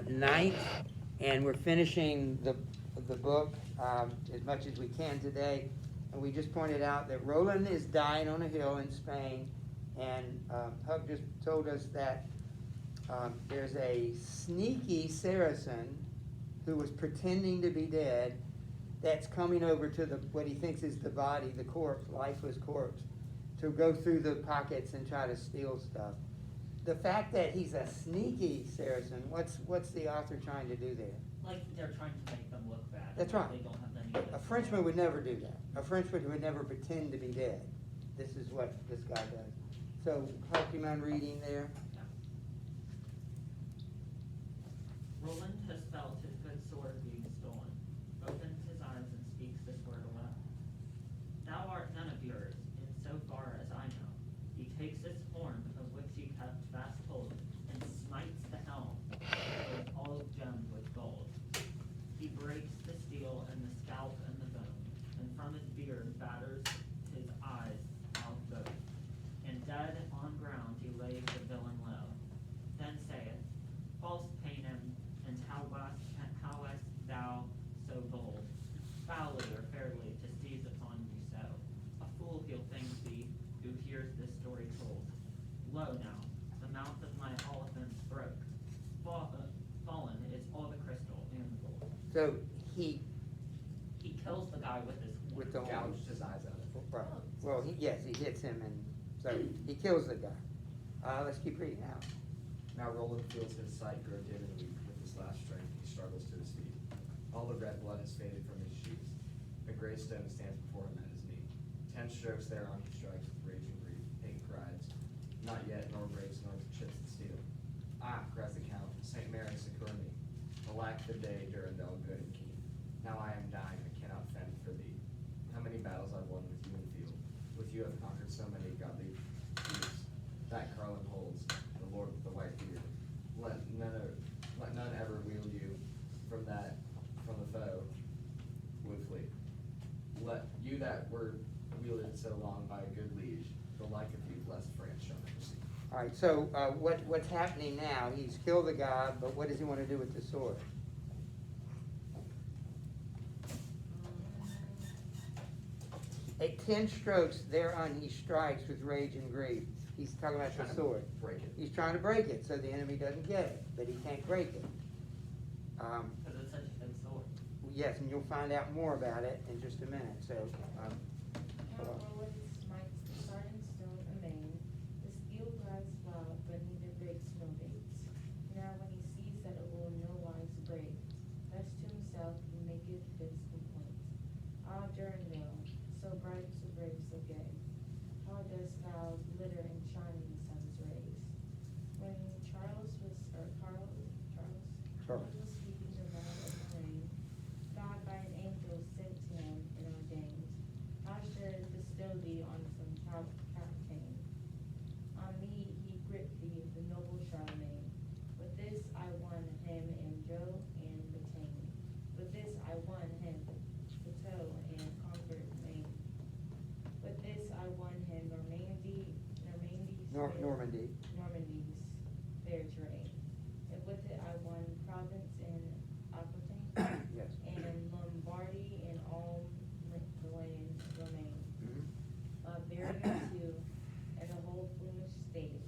9th, and we're finishing the book as much as we can today. And we just pointed out that Roland is dying on a hill in Spain, and Hug just told us that there's a sneaky Saracen who was pretending to be dead that's coming over to what he thinks is the body, the corpse, lifeless corpse, to go through the pockets and try to steal stuff. The fact that he's a sneaky Saracen, what's the author trying to do there? Like they're trying to make them look bad. That's right. They don't have any. A Frenchman would never do that. A Frenchman would never pretend to be dead. This is what this guy does. So, Clark, you mind reading there? Roland has felt his good sword being stolen, opens his eyes and speaks this word aloud. Thou art none of yours, in so far as I know. He takes his horn, of which he kept fast hold, and smites the helm, that was all gemmed with gold. He breaks the steel and the scalp and the bone, and from his beard batters his eyes out both. And dead on ground he lays the villain low. Then saith, false Paynim, and how wast thou so bold, foully or fairly to seize upon you so? A fool he'll think thee, who hears this story told. Lo now, the mouth of my elephant's broke. Fallen is all the crystal and the gold. So, he kills the guy with his horn. with the horn. Gouged his eyes out. Right. Well, yes, he hits him, and so he kills the guy. Let's keep reading now. Now Roland feels his sight grow dim and weak. With his last strength, he struggles to his feet. All the red blood has faded from his cheeks. A gray stone stands before him at his knee. 10 strokes thereon he strikes with rage and grief. 8 cries, not yet, nor breaks, nor chips the steel. Ah, cries the count, Saint Mary succor me. Alack the day, Durandal good and keen. Now I am dying, I cannot fend for thee. How many battles I've won with you in field. With you I've conquered so many godly deeds. That Carlin holds, the Lord with the white beard. Let none ever wield you from the foe would flee. Let you that were wielded so long by a good liege, the like of you blessed France shall never see. All right, so what's happening now, he's killed the guy, but what does he want to do with the sword? At 10 strokes thereon he strikes with rage and grief. He's talking about the sword. Break it. He's trying to break it so the enemy doesn't get it, but he can't break it. Because it's such a big sword. Yes, and you'll find out more about it in just a minute. So, Now Roland smites the sardine stone amain, the steel glides loud, but neither breaks nor baits. Now when he sees that it will no wise break, thus to himself he maketh this complaint. Ah, Durandal, so bright, so brave, so gay, how dost thou glitter and shine in the sun's rays? When Charles was sweeping the valley of the rain, God by an angel sent to him and ordained, how should bestow thee on some captain. On me he gripped thee, the noble Charlemagne. With this I won him and Joe and Bretagne. With this I won him, Plateau and conquered Maine. With this I won him Normandy's fair terrain. And with it I won Provence and Aquitaine. yes. And Lombardy and all the land domain. Bavaria too, and the whole Flemish state,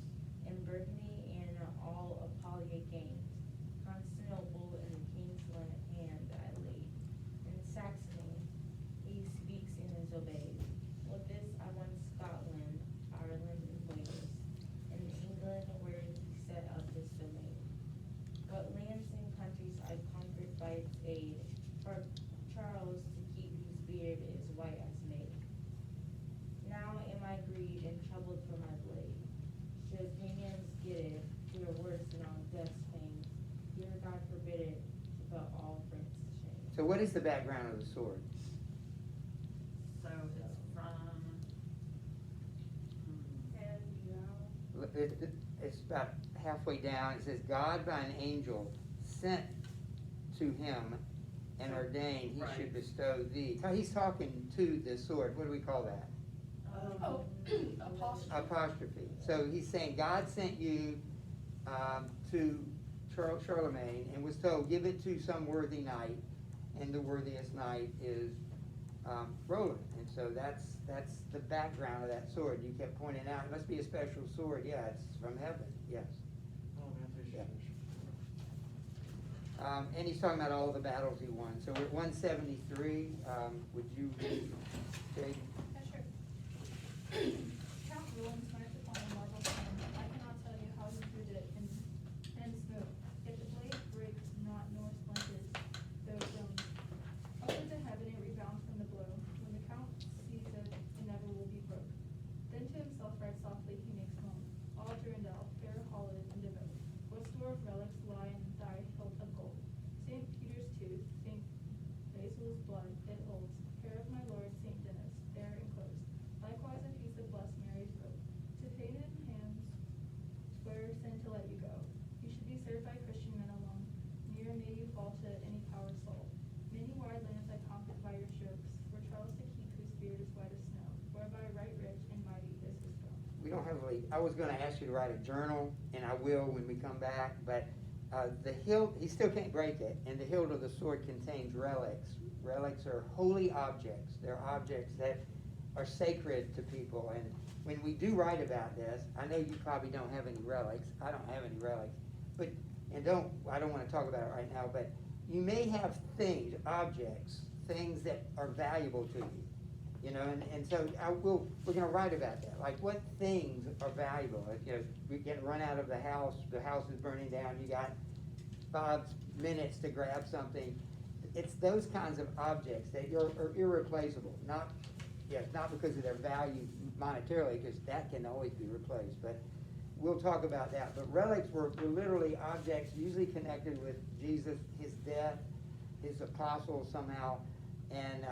and Burgundy and all Apulia gained. Constantinople in the king's hand I laid. In Saxony he speaks and is obeyed. With this I won Scotland, Ireland, and Wales, and England where he set up his domain. What lands and countries I conquered by its aid, for Charles to keep whose beard is white as maid. Now am I grieved and troubled for my blade. Should Paynims get it, we are worse than all death's pain. Here God forbid it, to put all France to shame. So what is the background of the sword? So it's from. It's about halfway down. It says, God by an angel sent to him and ordained he Right. should bestow thee. He's talking to the sword. What do we call that? Apostrophe. Apostrophe. So he's saying God sent you to Charlemagne, and was told, give it to some worthy knight, and the worthiest knight is Roland. And so that's the background of that sword. You kept pointing out, it must be a special sword. Yeah, it's from heaven, yes. Oh, man, they should. And he's talking about all the battles he won. So we're at 173. Would you read, Jade? Yeah, sure. Count Roland smashed upon a marble stone. I cannot tell you how he hewed it and smooth. Yet the blade breaks not nor splinters those stones. Upward to heaven it rebounds from the blow. When the count sees it never will be broke. Then to himself right softly he makes moan. All Durandal, fair, hollowed, and devout. What store of relics lie in thy hilt of gold? St. Peter's tooth, St. Basil's blood, it holds. Hair of my Lord St. Denis, there enclosed. Likewise a piece of blessed Mary's robe. To painted hands swear sin to let you go. You should be served by Christian men alone. Near may you fall to any power soul. Many wide lands I conquered by your strokes. For trials to keep whose beard is white as snow. Whereby right rich and mighty is his throne. We don't have I was going to ask you to write a journal, and I will when we come back, but the hilt, he still can't break it, and the hilt of the sword contains relics. Relics are holy objects. They're objects that are sacred to people, and when we do write about this, I know you probably don't have any relics. I don't have any relics, but I don't want to talk about it right now, but you may have things, objects, things that are valuable to you. You know, and so we're going to write about that. Like, what things are valuable? Like, you know, we get run out of the house is burning down, you got 5 minutes to grab something. It's those kinds of objects that are irreplaceable. Not because of their value monetarily, because that can always be replaced. But we'll talk about that. But relics were literally objects usually connected with Jesus, his death, his apostles somehow, and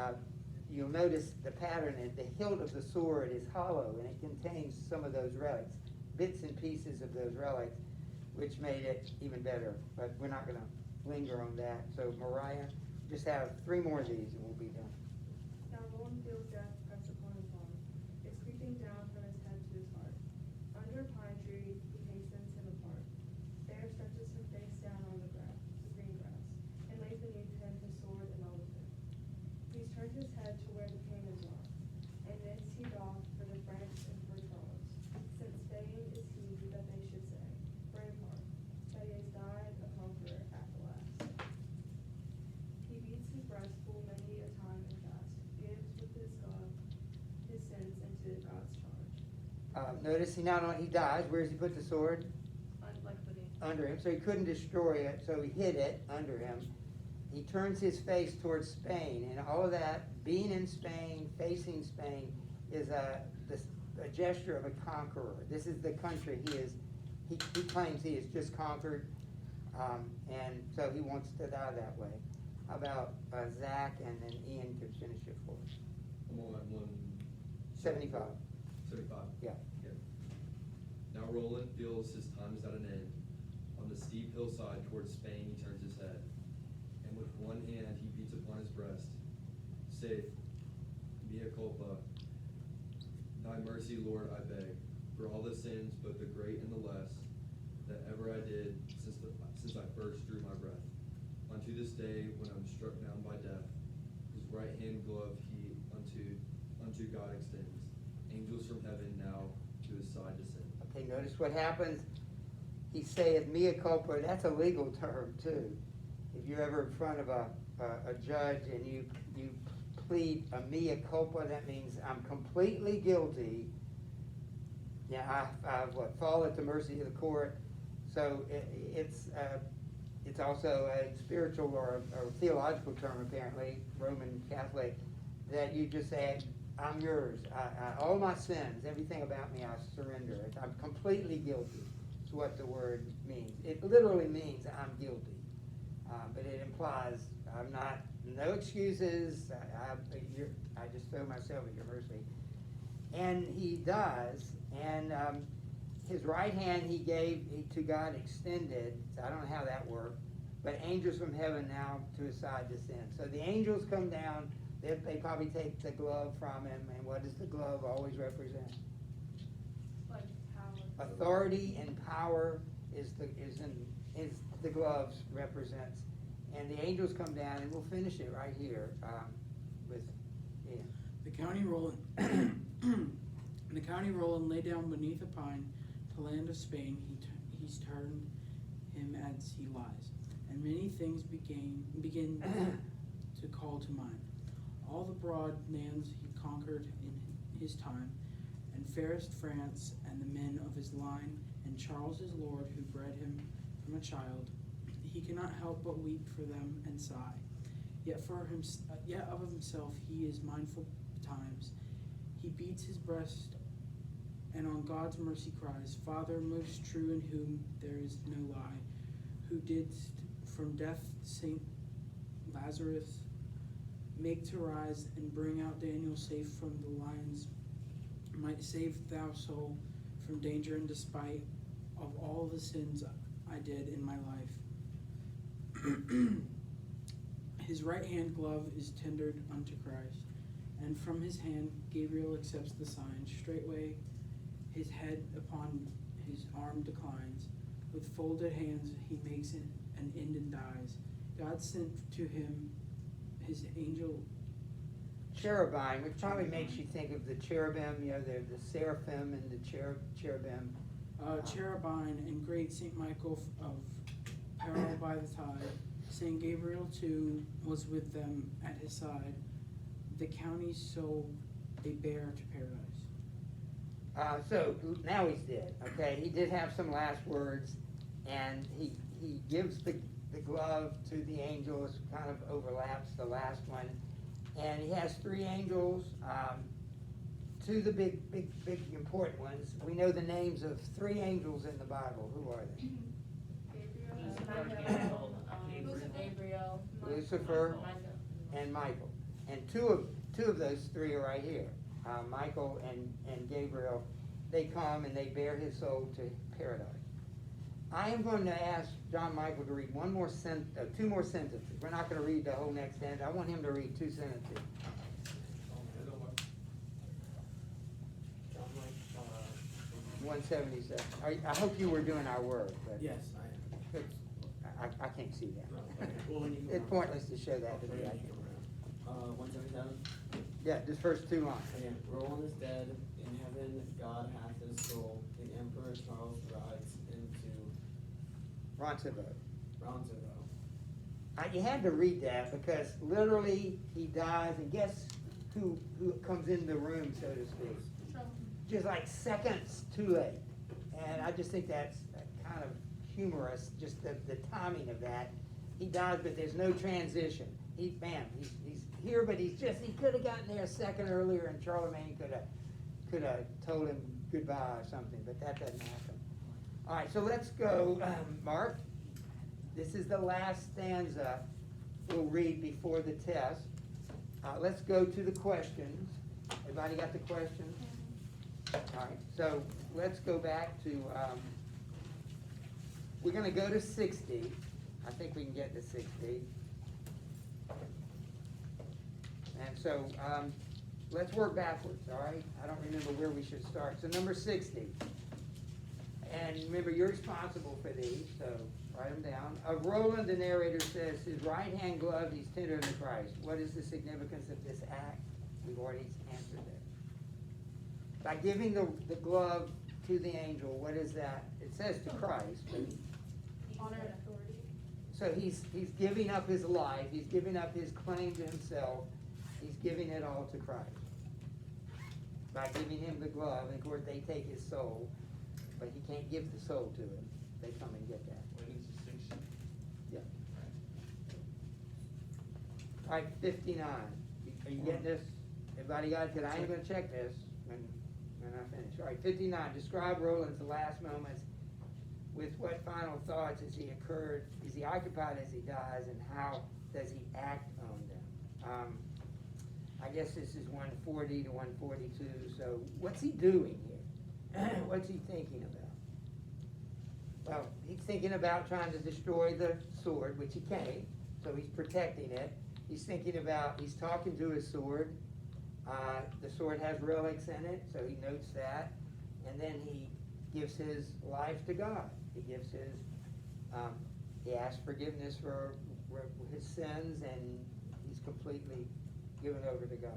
you'll notice the pattern, and the hilt of the sword is hollow, and it contains some of those relics, bits and pieces of those relics, which made it even better. But we're not going to linger on that. So, Mariah, just have 3 more of these, and we'll be done. Now Roland feels death press upon his arm. It's creeping down from his head to his heart. Under a pine tree, he hastens him apart. There stretches her face down on the green grass, and lays beneath him his sword and all with it. He's turned his head to where the cannons are, and this he doth for the French and for Charles, since fain is he that they should say, brave heart, that he has died a conqueror at the last. He beats his breast full many a time and fast, gives with his God his sins into God's charge. Notice he dies. Where does he put the sword? Like beneath. Under him. So he couldn't destroy it, so he hid it under him. He turns his face towards Spain, and all of that, being in Spain, facing Spain, is a gesture of a conqueror. This is the country he claims he has just conquered, and so he wants to die that way. How about Zach, and then Ian could finish it for us. I'm on 75. 75. Yeah. Now Roland feels his time is at an end. On the steep hillside towards Spain he turns his head, and with one hand he beats upon his breast. Saith, mea culpa, thy mercy, Lord, I beg, for all the sins, both the great and the less, that ever I did since I first drew my breath. Unto this day, when I'm struck down by death, his right hand glove he unto God extends. Angels from heaven now to his side descend. Okay, notice what happens. He saith mea culpa. That's a legal term too. If you're ever in front of a judge and you plead a mea culpa, that means I'm completely guilty. Yeah, I fall at the mercy of the court. So it's also a spiritual or a theological term, apparently, Roman Catholic, that you just say, I'm yours. All my sins, everything about me, I surrender. I'm completely guilty. Is what the word means. It literally means I'm guilty, but it implies I'm not. No excuses. I just throw myself at your mercy. And he does, and his right hand he gave to God extended. So I don't know how that worked, but angels from heaven now to his side descend. So the angels come down. They probably take the glove from him, and what does the glove always represent? Like power. Authority and power is the gloves represents. And the angels come down, and we'll finish it right here, with, yeah. The county Roland, the county Roland lay down beneath a pine to land of Spain. He's turned him as he lies, and many things begin to call to mind. All the broad lands he conquered in his time, and fairest France and the men of his line, and Charles his lord who bred him from a child. He cannot help but weep for them and sigh. Yet of himself he is mindful times. He beats his breast and on God's mercy cries, Father most true in whom there is no lie, who didst from death Saint Lazarus make to rise and bring out Daniel safe from the lions, might save thou soul from danger and despite of all the sins I did in my life. His right hand glove is tendered unto Christ, and from his hand Gabriel accepts the sign. Straightway his head upon his arm declines. With folded hands he makes an end and dies. God sent to him his angel Cherubim, which probably makes you think of the cherubim, you know, the seraphim and the cherubim. Cherubim and great Saint Michael of peril by the tide. Saint Gabriel too was with them at his side. The county's soul they bear to paradise. So now he's dead. Okay, he did have some last words, and he gives the glove to the angels. Kind of overlaps the last one, and he has three angels. Two of the big important ones. We know the names of three angels in the Bible. Who are they? Gabriel, Lucifer and Michael. And two of those three are right here. Michael and Gabriel. They come and they bear his soul to paradise. I am going to ask John Michael to read two more sentences. We're not going to read the whole next end. I want him to read 2 sentences. 177. I hope you were doing our work. But Yes, I am. I can't see that. Okay. Well, when you go It's around. pointless to show that to me. 177. Yeah, just first 2 lines. Again, Roland is dead. In heaven, God hath his soul. The Emperor Charles rides into Roncevaux. Roncevaux. You had to read that because literally he dies, and guess who comes in the room, so to speak? Just like seconds too late. And I just think that's kind of humorous, just the timing of that. He dies, but there's no transition. He's here, but he could have gotten there a second earlier, and Charlemagne could have told him goodbye or something, but that doesn't happen. All right, so let's go, Mark. This is the last stanza we'll read before the test. Let's go to the questions. Everybody got the questions? All right, so let's go back to, we're going to go to 60. I think we can get to 60. And so let's work backwards, all right? I don't remember where we should start. So number 60. And remember, you're responsible for these, so write them down. Of Roland, the narrator says, his right hand glove, he's tender to Christ. What is the significance of this act? We've already answered that. By giving the glove to the angel, what is that? It says to Christ. But Honor and authority. so he's giving up his life. He's giving up his claim to himself. He's giving it all to Christ. By giving him the glove, and of course they take his soul, but he can't give the soul to him. They come and get that. Yeah. All right, 59. Are you getting this? Everybody got it? Because I ain't going to check this when I finish. All right, 59. Describe Roland's last moments. With what final thoughts is he occupied as he dies, and how does he act on them? I guess this is 140 to 142. So what's he doing here? What's he thinking about? Well, he's thinking about trying to destroy the sword, which he can't, so he's protecting it. He's talking to his sword. The sword has relics in it, so he notes that. And then he gives his life to God. He gives his He asked forgiveness for his sins, and he's completely given over to God.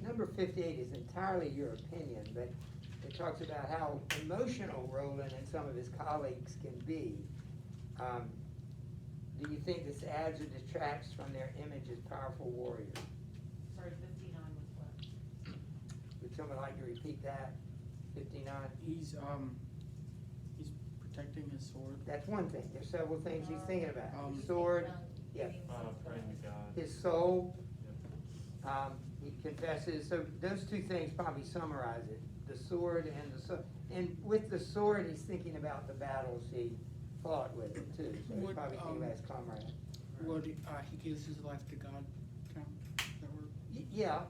Number 58 is entirely your opinion, but it talks about how emotional Roland and some of his colleagues can be. Do you think this adds or detracts from their image as powerful warriors? Sorry, 59 was what? Would someone like to repeat that? 59? He's protecting his sword. That's one thing. There's several things he's thinking about. Um, His sword, yeah. Praying to God. His soul, he confesses, so those two things probably summarize it, the sword and the sword. And with the sword, he's thinking about the battles he fought with it too, so he's Would, probably thinking about his comrade. Would he gives his life to God count? That word? Yeah,